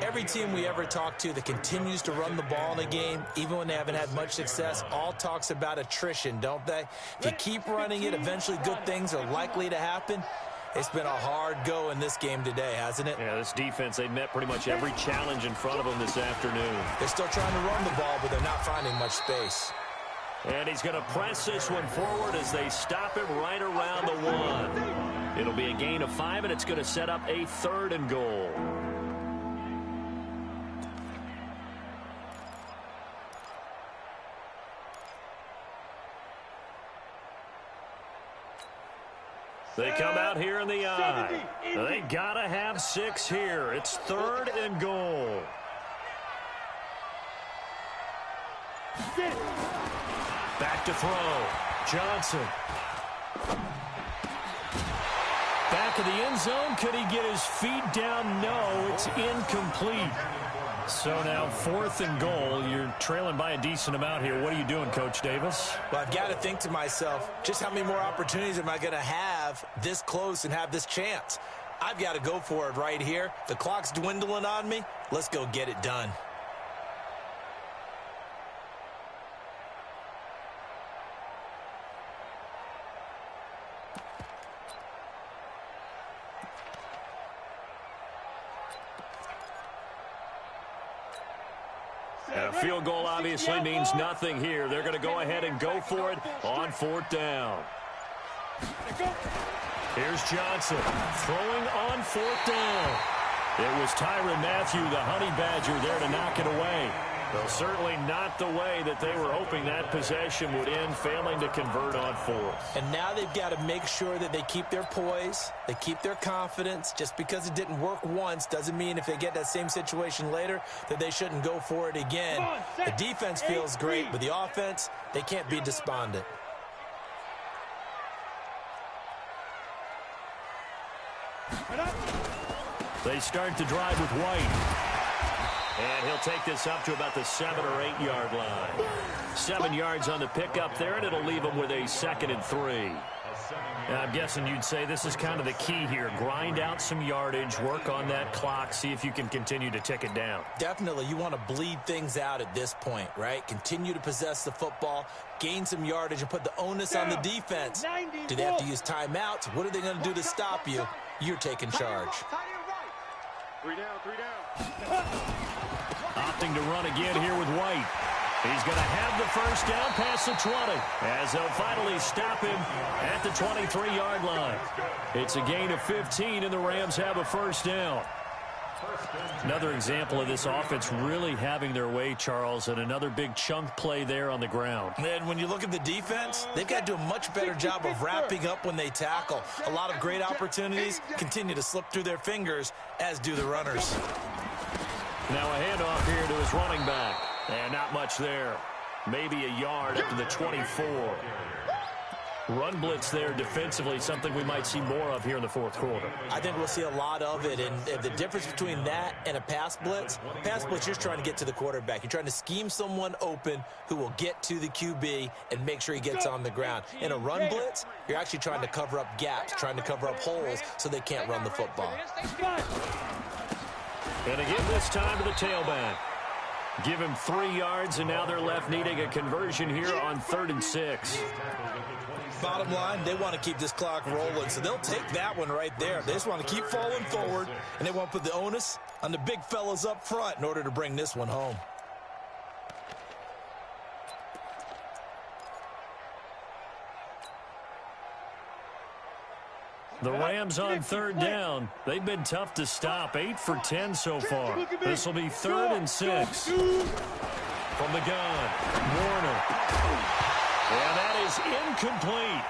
Every team we ever talk to that continues to run the ball in a game, even when they haven't had much success, all talks about attrition, don't they? If you keep running it, eventually good things are likely to happen. It's been a hard go in this game today, hasn't it? Yeah, this defense, they met pretty much every challenge in front of them this afternoon. They're still trying to run the ball, but they're not finding much space. And he's going to press this one forward as they stop him right around the 1. It'll be a gain of 5, and it's going to set up a 3rd and goal. They come out here in the I. They got to have 6 here. It's 3rd and goal. Back to throw. Johnson. Back of the end zone. Could he get his feet down? No, it's incomplete. So now 4th and goal. You're trailing by a decent amount here. What are you doing, Coach Davis? Well, I've got to think to myself, just how many more opportunities am I going to have this close and have this chance? I've got to go for it right here. The clock's dwindling on me. Let's go get it done. And a field goal obviously means nothing here. They're going to go ahead and go for it on 4th down. Here's Johnson throwing on 4th down. It was Tyrann Mathieu, the Honey Badger, there to knock it away. Well, certainly not the way that they were hoping that possession would end, failing to convert on 4th. And now they've got to make sure that they keep their poise, they keep their confidence. Just because it didn't work once doesn't mean if they get that same situation later that they shouldn't go for it again. The defense feels great, but the offense, they can't be despondent. They start the drive with White. And he'll take this up to about the 7 or 8 yard line. 7 yards on the pickup there, and it'll leave him with a 2nd and 3. I'm guessing you'd say this is kind of the key here. Grind out some yardage, work on that clock, see if you can continue to tick it down. Definitely, you want to bleed things out at this point, right? Continue to possess the football, gain some yardage, and put the onus on the defense. Do they have to use timeouts? What are they going to do to stop you? You're taking charge. 3 down, 3 down. Opting to run again here with White. He's going to have the first down past the 20 as they'll finally stop him at the 23-yard line. It's a gain of 15, and the Rams have a first down. Another example of this offense really having their way, Charles, and another big chunk play there on the ground. And when you look at the defense, they've got to do a much better job of wrapping up when they tackle. A lot of great opportunities continue to slip through their fingers, as do the runners. Now a handoff here to his running back. And not much there. Maybe a yard up to the 24. Run blitz there defensively, something we might see more of here in the 4th quarter. I think we'll see a lot of it, and the difference between that and a pass blitz, you're trying to get to the quarterback. You're trying to scheme someone open who will get to the QB and make sure he gets on the ground. In a run blitz, you're actually trying to cover up gaps, trying to cover up holes so they can't run the football. And again this time to the tailback. Give him 3 yards, and now they're left needing a conversion here on 3rd and 6. Bottom line, they want to keep this clock rolling, so they'll take that one right there. They just want to keep falling forward, and they want to put the onus on the big fellas up front in order to bring this one home. The Rams on 3rd down. They've been tough to stop. 8 for 10 so far. This will be 3rd and 6. From the gun, Warner. And that is incomplete.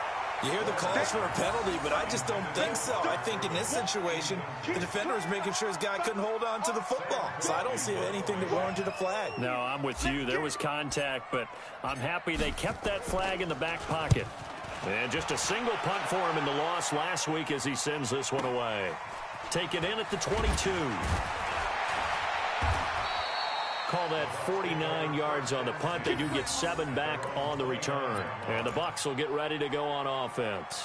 You hear the calls for a penalty, but I just don't think so. I think in this situation, the defender is making sure his guy couldn't hold on to the football. So I don't see anything that warranted a flag. No, I'm with you. There was contact, but I'm happy they kept that flag in the back pocket. And just a single punt for him in the loss last week as he sends this one away. Take it in at the 22. Call that 49 yards on the punt. They do get 7 back on the return. And the Bucs will get ready to go on offense.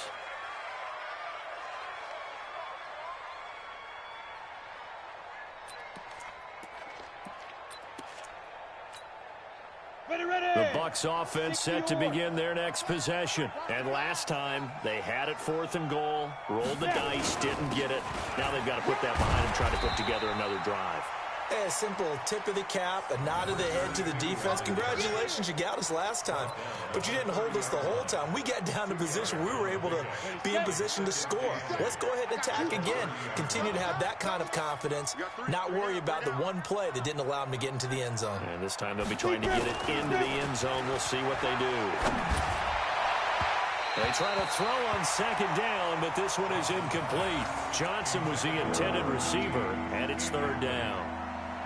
The Bucs offense set to begin their next possession. And last time, they had it 4th and goal, rolled the dice, didn't get it. Now they've got to put that behind and try to put together another drive. A simple tip of the cap, a nod of the head to the defense. Congratulations, you got us last time. But you didn't hold us the whole time. We got down to position. We were able to be in position to score. Let's go ahead and attack again. Continue to have that kind of confidence. Not worry about the one play that didn't allow them to get into the end zone. And this time they'll be trying to get it into the end zone. We'll see what they do. They try to throw on second down, but this one is incomplete. Johnson was the intended receiver, and it's third down.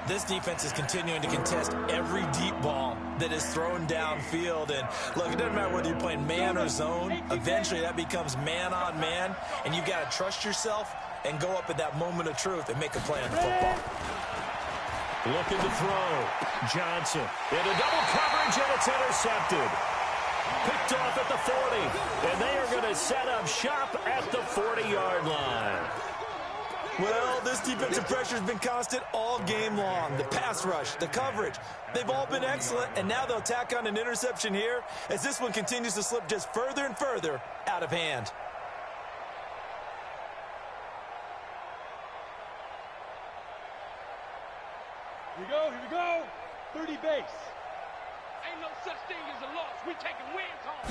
This defense is continuing to contest every deep ball that is thrown downfield. And look, it doesn't matter whether you're playing man or zone. Eventually, that becomes man on man, and you've got to trust yourself and go up at that moment of truth and make a play on the football. Looking to throw. Johnson into double coverage, and it's intercepted. Picked off at the 40, and they are going to set up shop at the 40-yard line. Well, this defensive pressure has been constant all game long. The pass rush, the coverage, they've all been excellent, and now they'll tack on an interception here as this one continues to slip just further and further out of hand. Here we go. 30 base. Ain't no such thing as a loss. We taking wins home.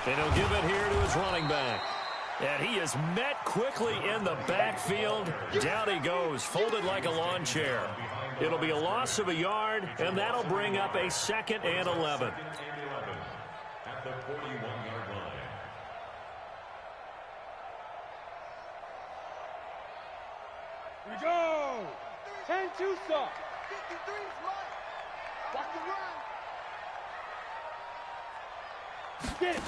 And he'll give it here to his running back. And he is met quickly in the backfield. Down he goes, folded like a lawn chair. It'll be a loss of a yard, and that'll bring up a 2nd and 11. At the 41-yard line. Here we go. 10-2 stop. 53 is mine. Watch the run. Get it.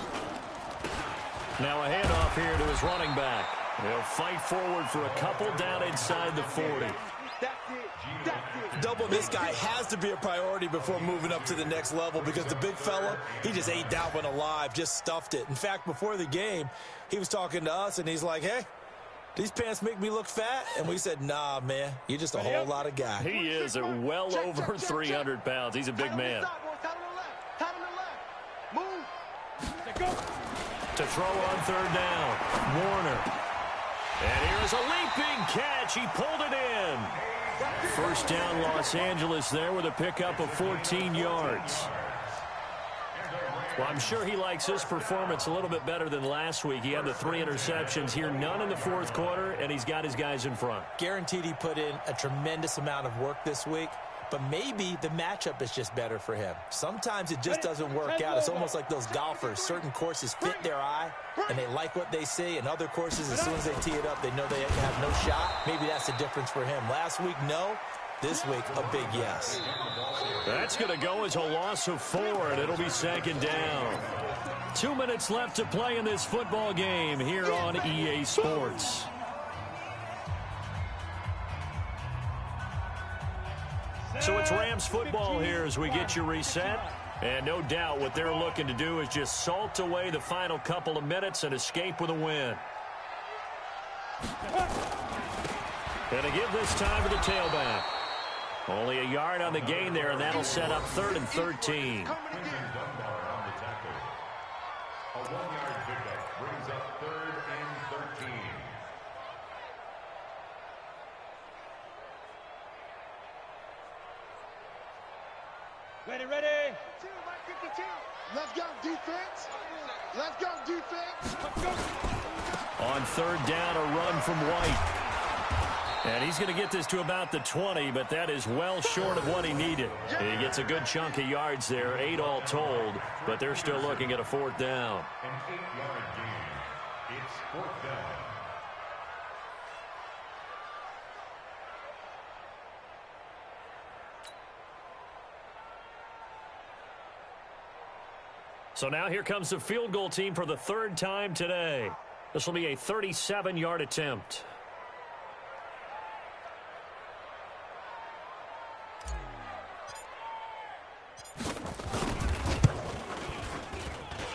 Now a handoff here to his running back. He'll fight forward for a couple down inside the 40. That's it. That's it. Doubling this guy has to be a priority before moving up to the next level because the big fella, he just ate that one alive, just stuffed it. In fact, before the game, he was talking to us, and he's like, hey, these pants make me look fat? And we said, nah, man, you're just a whole lot of guy. He is at well over 300 pounds. He's a big man. To throw on third down, Warner. And here's a leaping catch. He pulled it in. First down, Los Angeles there with a pickup of 14 yards. Well, I'm sure he likes this performance a little bit better than last week. He had the 3 interceptions here, none in the fourth quarter, and he's got his guys in front. Guaranteed he put in a tremendous amount of work this week, but maybe the matchup is just better for him. Sometimes it just doesn't work out. It's almost like those golfers. Certain courses fit their eye, and they like what they see, and other courses, as soon as they tee it up, they know they have no shot. Maybe that's the difference for him. Last week, no. This week, a big yes. That's going to go as a loss of 4, and it'll be 2nd down. 2 minutes left to play in this football game here on EA Sports. So it's Rams football here as we get you reset. And no doubt what they're looking to do is just salt away the final couple of minutes and escape with a win. And to give this time to the tailback. Only a yard on the gain there, and that'll set up 3rd and 13. A 1-yard pickup brings up 3rd and 13. Ready. Let's go, defense. Let's go, defense. On 3rd down, a run from White. And he's going to get this to about the 20, but that is well short of what he needed. He gets a good chunk of yards there, 8 all told, but they're still looking at a 4th down. An 8-yard gain. It's 4th down. So now here comes the field goal team for the 3rd time today. This will be a 37-yard attempt.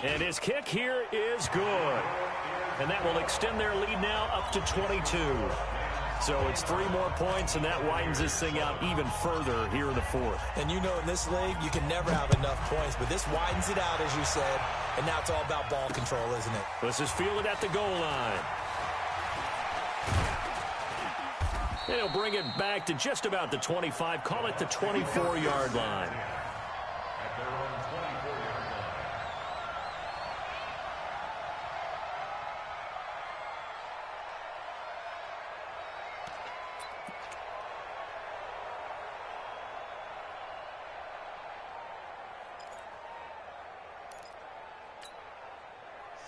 And his kick here is good. And that will extend their lead now up to 22. So it's 3 more points, and that widens this thing out even further here in the 4th. And you know in this league, you can never have enough points, but this widens it out, as you said, and now it's all about ball control, isn't it? This is fielded at the goal line. And he'll bring it back to just about the 25, call it the 24-yard line. At their own 24-yard line.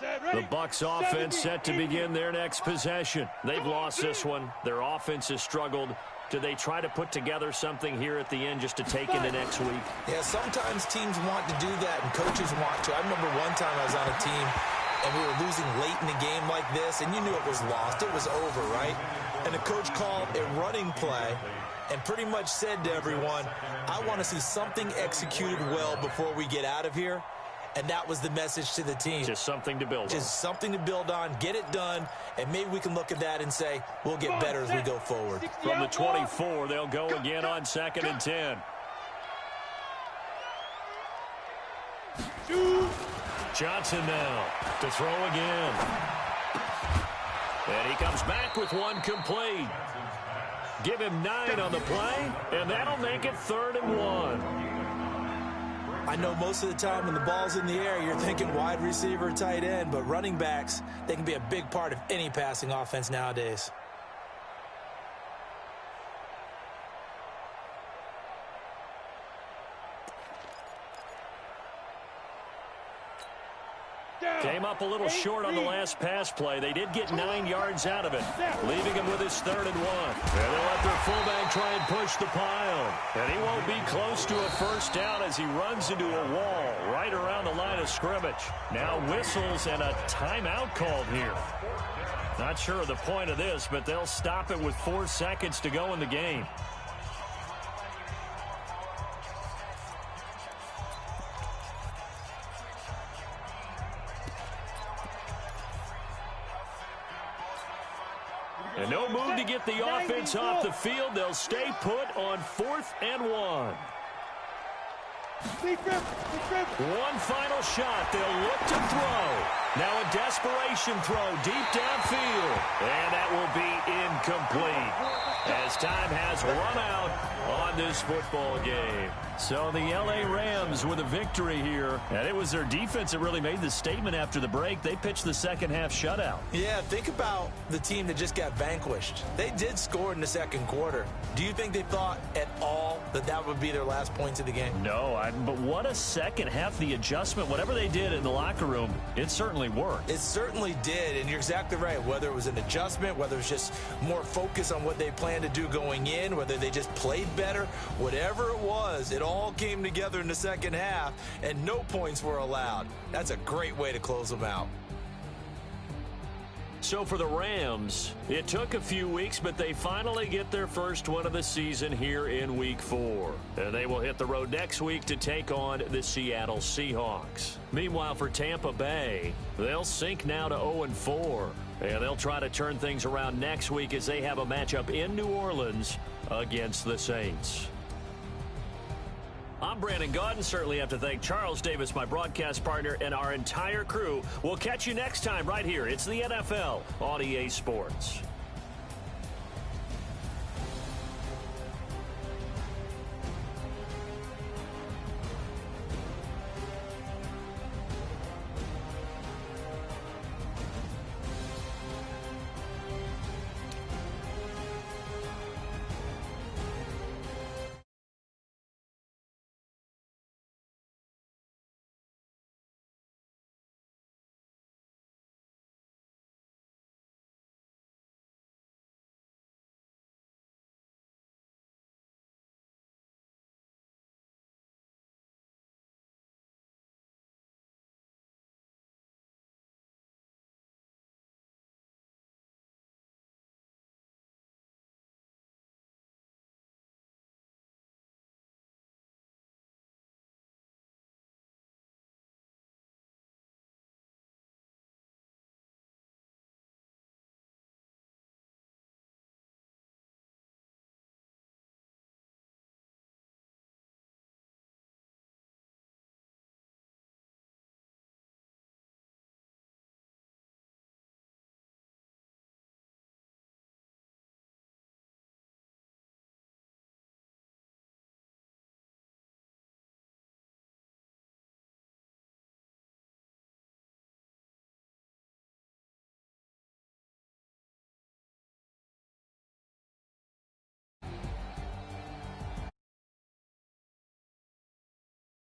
The Bucs offense set to begin their next possession. They've lost this one. Their offense has struggled. Do they try to put together something here at the end just to take into next week? Yeah, sometimes teams want to do that and coaches want to. I remember one time I was on a team and we were losing late in a game like this, and you knew it was lost. It was over, right? And the coach called a running play and pretty much said to everyone, I want to see something executed well before we get out of here. And that was the message to the team. Just something to build on. Just something to build on, get it done, and maybe we can look at that and say, we'll get better as we go forward. From the 24, they'll go again on 2nd and 10. Johnson now to throw again. And he comes back with one complete. Give him 9 on the play, and that'll make it 3rd and 1. I know most of the time when the ball's in the air, you're thinking wide receiver, tight end, but running backs, they can be a big part of any passing offense nowadays. Came up a little short on the last pass play. They did get 9 yards out of it, leaving him with his 3rd and 1. And they'll let their fullback try and push the pile. And he won't be close to a first down as he runs into a wall right around the line of scrimmage. Now whistles and a timeout called here. Not sure of the point of this, but they'll stop it with 4 seconds to go in the game. And no move to get the offense off the field. They'll stay put on 4th and 1. One final shot. They'll look to throw. Now a desperation throw deep downfield. And that will be incomplete as time has run out on this football game. So the LA Rams with a victory here. And it was their defense that really made the statement after the break. They pitched the second half shutout. Yeah, think about the team that just got vanquished. They did score in the second quarter. Do you think they thought at all that that would be their last points of the game? No, but what a second half. The adjustment, whatever they did in the locker room, it certainly worked. It certainly did, and you're exactly right. Whether it was an adjustment, whether it was just more focus on what they planned to do going in, whether they just played better, whatever it was, it all came together in the second half, and no points were allowed. That's a great way to close them out. So for the Rams, it took a few weeks, but they finally get their first win of the season here in Week 4. And they will hit the road next week to take on the Seattle Seahawks. Meanwhile, for Tampa Bay, they'll sink now to 0-4. And they'll try to turn things around next week as they have a matchup in New Orleans against the Saints. I'm Brandon Gaudin. Certainly have to thank Charles Davis, my broadcast partner, and our entire crew. We'll catch you next time right here. It's the NFL on EA Sports.